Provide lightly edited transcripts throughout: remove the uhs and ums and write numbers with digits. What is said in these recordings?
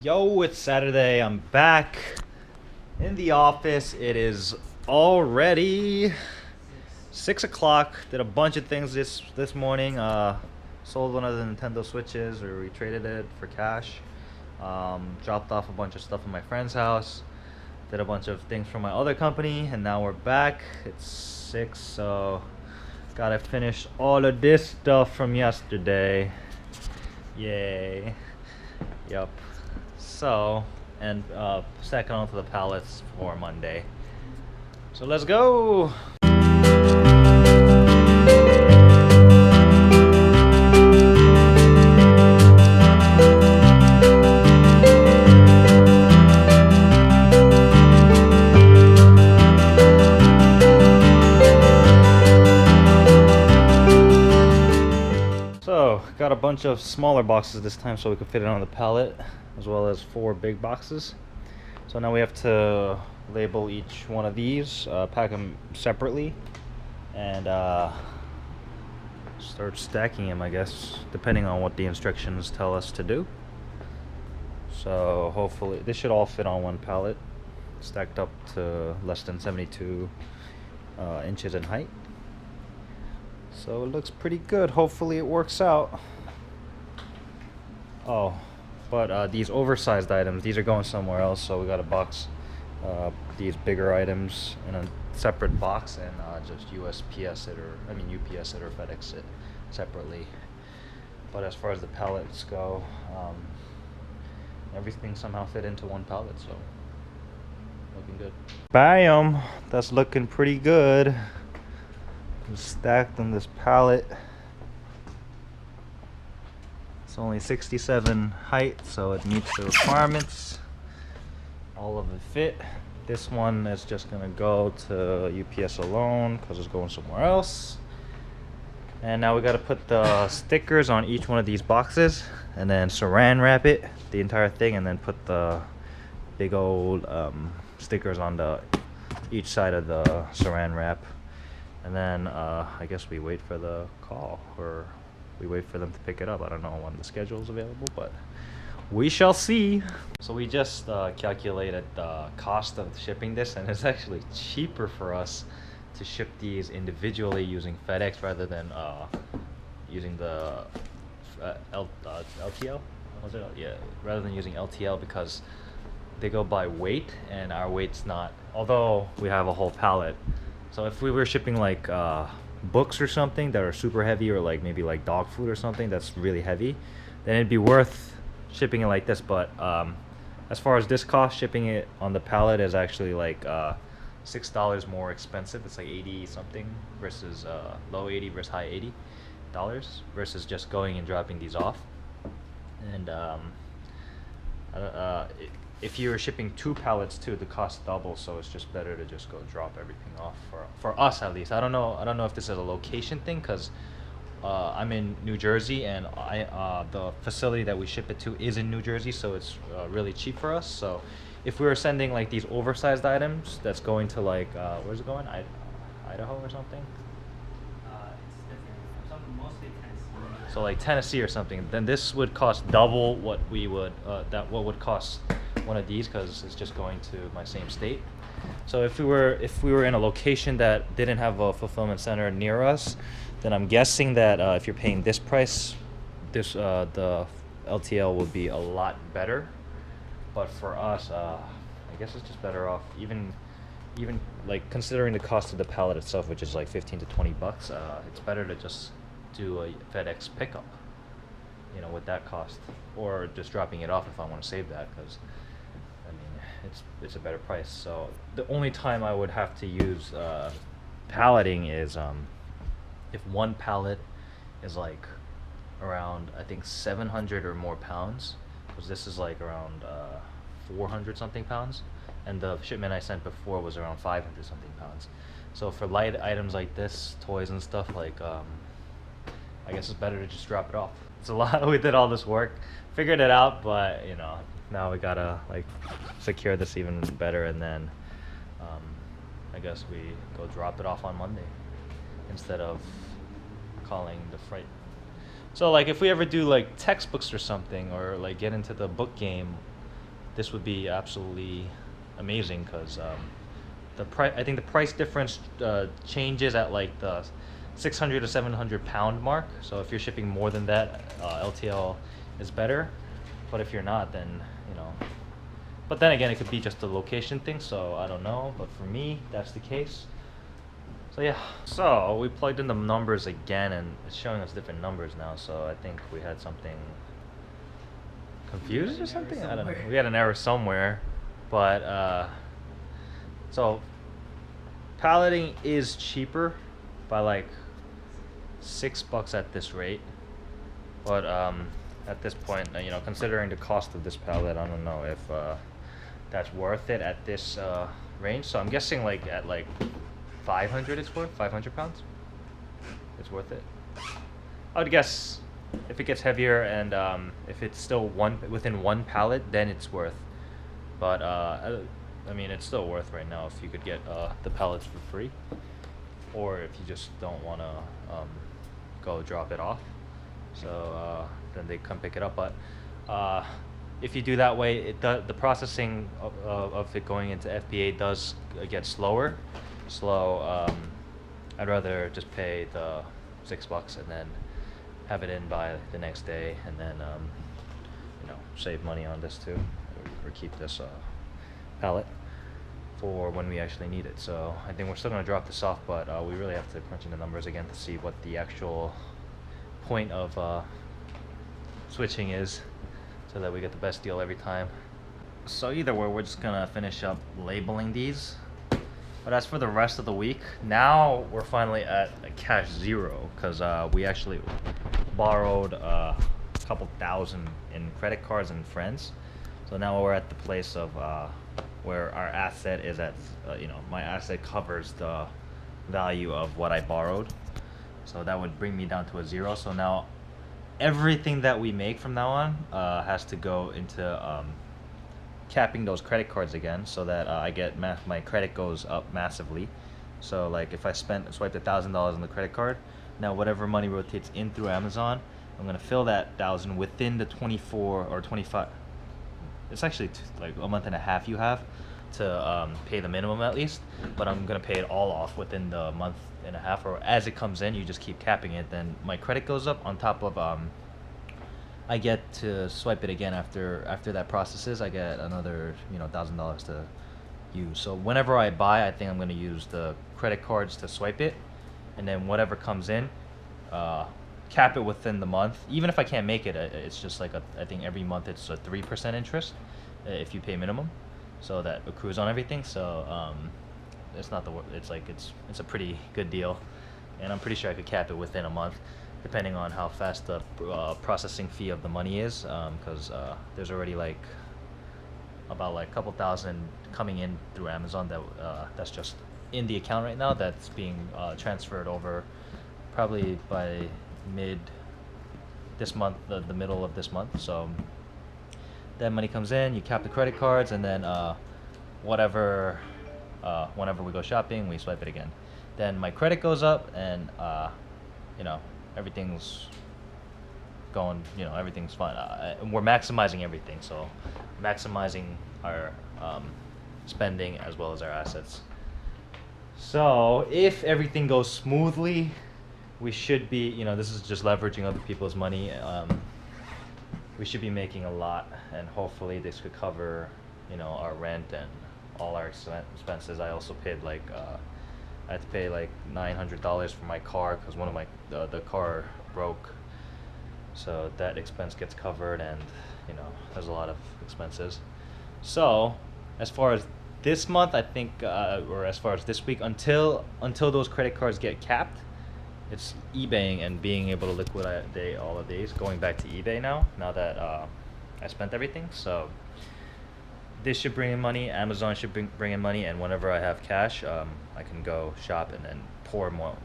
Yo, it's Saturday. I'm back in the office. It is already 6 o'clock. Did a bunch of things this morning. Sold one of the Nintendo Switches, or we traded it for cash. Dropped off a bunch of stuff in my friend's house. Did a bunch of things for my other company, and now we're back. It's 6, so gotta finish all of this stuff from yesterday. Yay. Yup. So, and second onto the pallets for Monday. So let's go. So, got a bunch of smaller boxes this time so we could fit it on the pallet, as well as 4 big boxes. So now we have to label each one of these, pack them separately, and start stacking them, I guess, depending on what the instructions tell us to do. So hopefully this should all fit on one pallet, stacked up to less than 72 inches in height. So it looks pretty good. Hopefully it works out. Oh, but these oversized items, these are going somewhere else, so we got to box these bigger items in a separate box and just UPS it or FedEx it separately. But as far as the pallets go, everything somehow fit into one pallet, so looking good. Bam! That's looking pretty good. Stacked on this pallet. It's only 67 height, so it meets the requirements. All of it fit. This one is just gonna go to UPS alone because it's going somewhere else. And now we got to put the stickers on each one of these boxes and then saran wrap it, the entire thing, and then put the big old stickers on each side of the saran wrap. And then I guess we wait for the call, or we wait for them to pick it up. I don't know when the schedule is available, but we shall see. So we just calculated the cost of shipping this, and it's actually cheaper for us to ship these individually using FedEx rather than using the LTL. Was it? Yeah, rather than using LTL, because they go by weight, and our weight's not. Although we have a whole pallet. So if we were shipping like books or something that are super heavy, or like maybe like dog food or something that's really heavy, then it'd be worth shipping it like this. But as far as this cost, shipping it on the pallet is actually like $6 more expensive. It's like 80 something versus low 80 versus high $80 versus just going and dropping these off. And if you were shipping 2 pallets too, the cost doubles, so it's just better to just go drop everything off for us, at least. I don't know if this is a location thing, because I'm in New Jersey, and the facility that we ship it to is in New Jersey, so it's really cheap for us. So if we were sending like these oversized items that's going to like where's it going, Idaho or something? It's different. Mostly Tennessee. So like Tennessee or something, then this would cost double what we would what would cost one of these, because it's just going to my same state. So if we were in a location that didn't have a fulfillment center near us, then I'm guessing that if you're paying this price, the LTL would be a lot better. But for us, I guess it's just better off, even like considering the cost of the pallet itself, which is like 15 to 20 bucks. It's better to just do a FedEx pickup, with that cost, or just dropping it off if I want to save that, because I mean it's a better price. So the only time I would have to use palleting is if one pallet is like around, I think, 700 or more pounds, because this is like around 400 something pounds, and the shipment I sent before was around 500 something pounds. So for light items like this, toys and stuff, like I guess it's better to just drop it off. It's a lot. We did all this work, figured it out, but now we gotta like secure this even better, and then I guess we go drop it off on Monday instead of calling the freight. So like if we ever do like textbooks or something, or like get into the book game, this would be absolutely amazing because I think the price difference changes at like the 600 to 700 pound mark. So if you're shipping more than that, LTL is better. But if you're not, then you know. But then again, it could be just a location thing. So I don't know. But for me, that's the case. So yeah. So we plugged in the numbers again, and it's showing us different numbers now. So I think we had something confused or something. I don't know. We had an error somewhere, but so palleting is cheaper by like $6 at this rate, but at this point, you know, considering the cost of this pallet, I don't know if that's worth it at this range. So I'm guessing like at like 500 it's worth 500 pounds, it's worth it. I would guess if it gets heavier and if it's still within one pallet, then it's worth. But I mean, it's still worth right now if you could get the pallets for free, or if you just don't want to go drop it off. So then they come pick it up. But if you do that way, the processing of it going into FBA does get slow. I'd rather just pay the $6 and then have it in by the next day, and then you know, save money on this too, or keep this pallet for when we actually need it. So I think we're still going to drop this off, but we really have to crunch in the numbers again to see what the actual point of switching is, so that we get the best deal every time. So either way, we're just going to finish up labeling these. But as for the rest of the week, now we're finally at a cash zero, because we actually borrowed a couple thousand in credit cards and friends. So now we're at the place of where our asset is at, you know, my asset covers the value of what I borrowed. So that would bring me down to a zero. So now everything that we make from now on has to go into capping those credit cards again, so that I get my credit goes up massively. So like if I swiped $1,000 on the credit card, now whatever money rotates in through Amazon, I'm gonna fill that 1,000 within the 24 or 25. It's actually like a month and a half you have to pay the minimum at least, but I'm gonna pay it all off within the month and a half, or as it comes in, you just keep capping it. Then my credit goes up on top of I get to swipe it again after that processes. I get another, you know, $1,000 to use. So whenever I buy, I think I'm gonna use the credit cards to swipe it, and then whatever comes in, cap it within the month. Even if I can't make it, it's just like I think every month it's a 3% interest if you pay minimum, so that accrues on everything. So it's not it's like it's a pretty good deal, and I'm pretty sure I could cap it within a month, depending on how fast the processing fee of the money is, because there's already like about like a couple thousand coming in through Amazon that's just in the account right now, that's being transferred over probably by mid this month, the middle of this month. So that money comes in, you cap the credit cards, and then whenever we go shopping, we swipe it again. Then my credit goes up, and you know, everything's going, you know, everything's fine. We're maximizing everything, so maximizing our spending as well as our assets. So if everything goes smoothly, we should be, you know, this is just leveraging other people's money. We should be making a lot, and hopefully this could cover, you know, our rent and all our expenses. I also paid like I had to pay like $900 for my car because one of my the car broke. So that expense gets covered, and you know, there's a lot of expenses. So as far as this month, I think, or as far as this week, until those credit cards get capped, it's eBaying and being able to liquidate all of these, going back to eBay now that I spent everything. So this should bring in money, Amazon should bring in money, and whenever I have cash, I can go shop and then pour more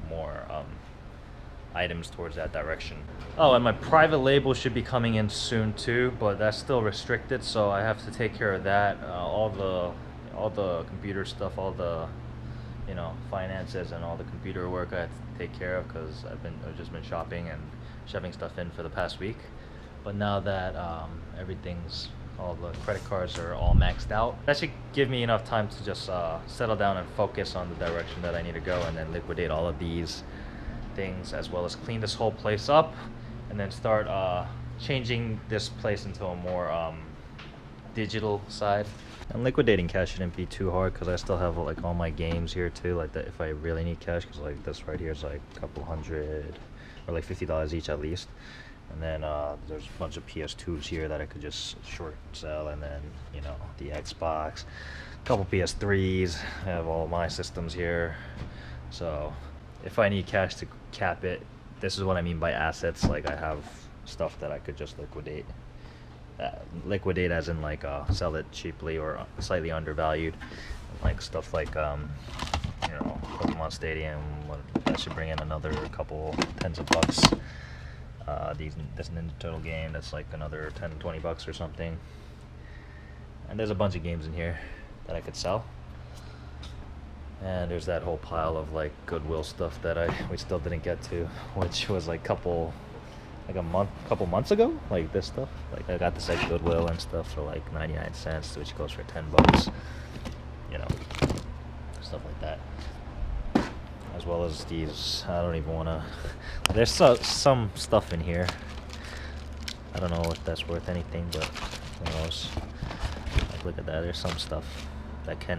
items towards that direction. Oh, and my private label should be coming in soon too, but that's still restricted, so I have to take care of that. All the computer stuff, all the, you know, finances and all the computer work I have to take care of, because I've just been shopping and shoving stuff in for the past week. But now that everything's All the credit cards are all maxed out. That should give me enough time to just settle down and focus on the direction that I need to go, and then liquidate all of these things, as well as clean this whole place up, and then start changing this place into a more digital side. And liquidating cash shouldn't be too hard because I still have like all my games here too, like that if I really need cash, because like this right here is like a couple hundred or like $50 each at least. And then there's a bunch of PS2s here that I could just short sell, and then, you know, the Xbox, a couple PS3s. I have all my systems here. So if I need cash to cap it, this is what I mean by assets. Like I have stuff that I could just liquidate. Liquidate as in like sell it cheaply or slightly undervalued. Like stuff like you know, Pokemon Stadium, that should bring in another couple tens of bucks. This Ninja Turtle game, that's like another 10-20 bucks or something. And there's a bunch of games in here that I could sell. And there's that whole pile of like Goodwill stuff that we still didn't get to, which was like couple months ago. Like this stuff, like I got this at Goodwill and stuff for like 99 cents, which goes for 10 bucks. You know, stuff like that. As well as these, I don't even want to. There's some stuff in here. I don't know if that's worth anything, but who knows? Like, look at that. There's some stuff that can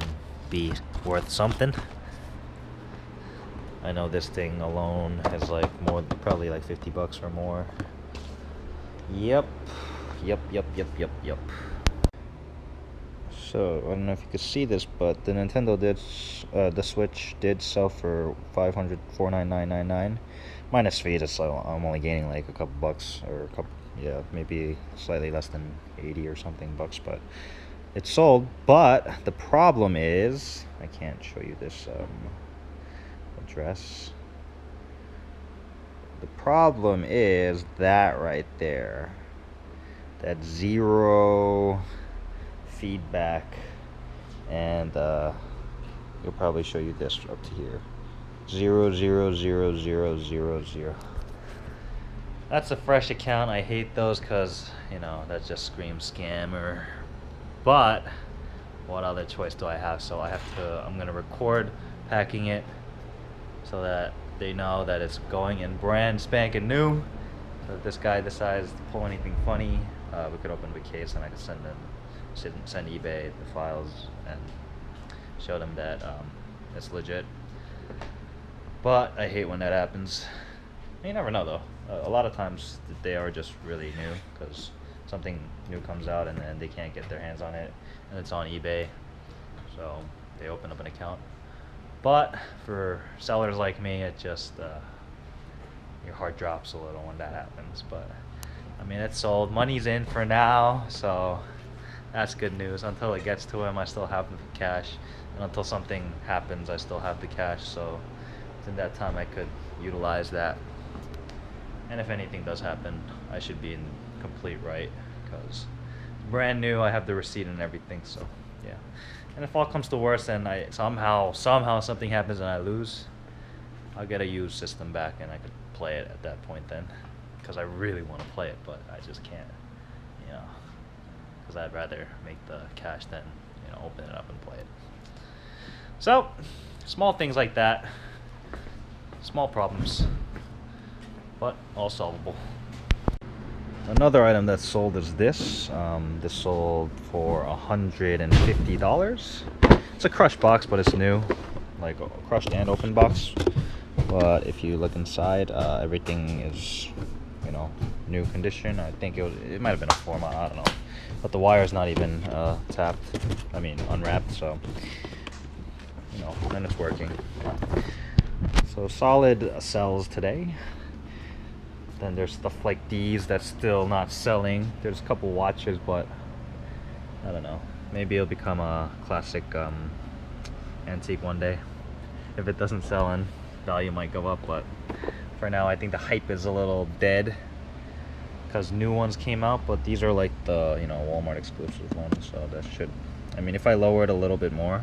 be worth something. I know this thing alone is like probably like 50 bucks or more. Yep. So I don't know if you could see this, but the the Switch did sell for $549,999 minus fees. So I'm only gaining like a couple bucks, or maybe slightly less than 80 or something bucks, but it sold. But the problem is, I can't show you this address. The problem is that right there, that 0 feedback, and it'll probably show you this up to here, 0,0,0,0,0. That's a fresh account. I hate those because, you know, that just screams scammer. But what other choice do I have? So I'm gonna record packing it so that they know that it's going in brand spanking new. So if this guy decides to pull anything funny, we could open the case and I could send eBay the files and show them that it's legit. But I hate when that happens. You never know though. A lot of times they are just really new, because something new comes out and then they can't get their hands on it and it's on eBay, so they open up an account. But for sellers like me, it just your heart drops a little when that happens. But I mean, it's sold, money's in for now, so that's good news. Until it gets to him, I still have the cash, and until something happens, I still have the cash. So in that time, I could utilize that. And if anything does happen, I should be in complete right, because it's brand new. I have the receipt and everything. So yeah. And if all comes to worst, and somehow something happens and I lose, I'll get a used system back and I could play it at that point then, because I really want to play it, but I just can't, you know, because I'd rather make the cash than, you know, open it up and play it. So small things like that, small problems, but all solvable. Another item that sold is this. This sold for $150. It's a crushed box, but it's new, like a crushed and open box. But if you look inside, everything is, you know, new condition. I think it might have been a format, I don't know. But the wire's not even unwrapped, so, you know, and it's working. So solid sells today. Then there's stuff like these that's still not selling. There's a couple watches, but I don't know. Maybe it'll become a classic antique one day. If it doesn't sell, and value might go up, but for now I think the hype is a little dead, because new ones came out, but these are like the, you know, Walmart exclusive ones, so that should, I mean, if I lower it a little bit more,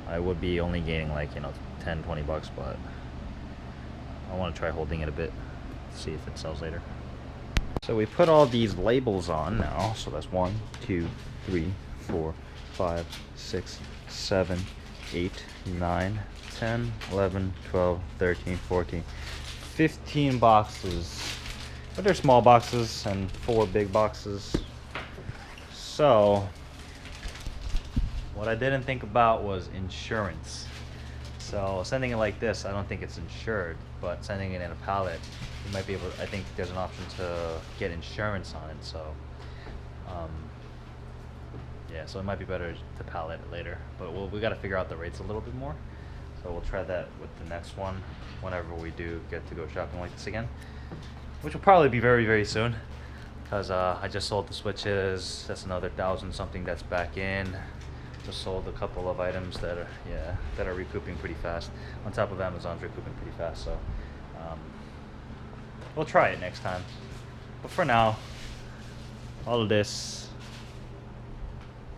I would be only gaining like, you know, 10-20 bucks, but I want to try holding it a bit, see if it sells later. So we put all these labels on now, so that's 1, 2, 3, 4, 5, 6, 7, 8, 9, 10, 11, 12, 13, 14, 15 boxes. But they're small boxes and 4 big boxes. So what I didn't think about was insurance. So sending it like this, I don't think it's insured, but sending it in a pallet, you might be able, I think there's an option to get insurance on it. So yeah, so it might be better to pallet it later, but we got to figure out the rates a little bit more. So we'll try that with the next one whenever we do get to go shopping like this again, which will probably be very, very soon, because I just sold the switches. That's another 1,000 something that's back in. Just sold a couple of items that are recouping pretty fast, on top of Amazon's recouping pretty fast. So we'll try it next time, but for now, all of this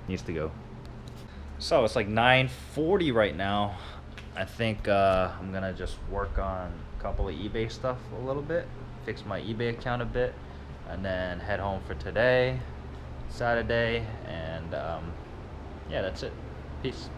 needs to go. So it's like 9:40 right now. I think I'm gonna just work on a couple of eBay stuff a little bit, fix my eBay account a bit, and then head home for today, Saturday, and yeah, that's it. Peace.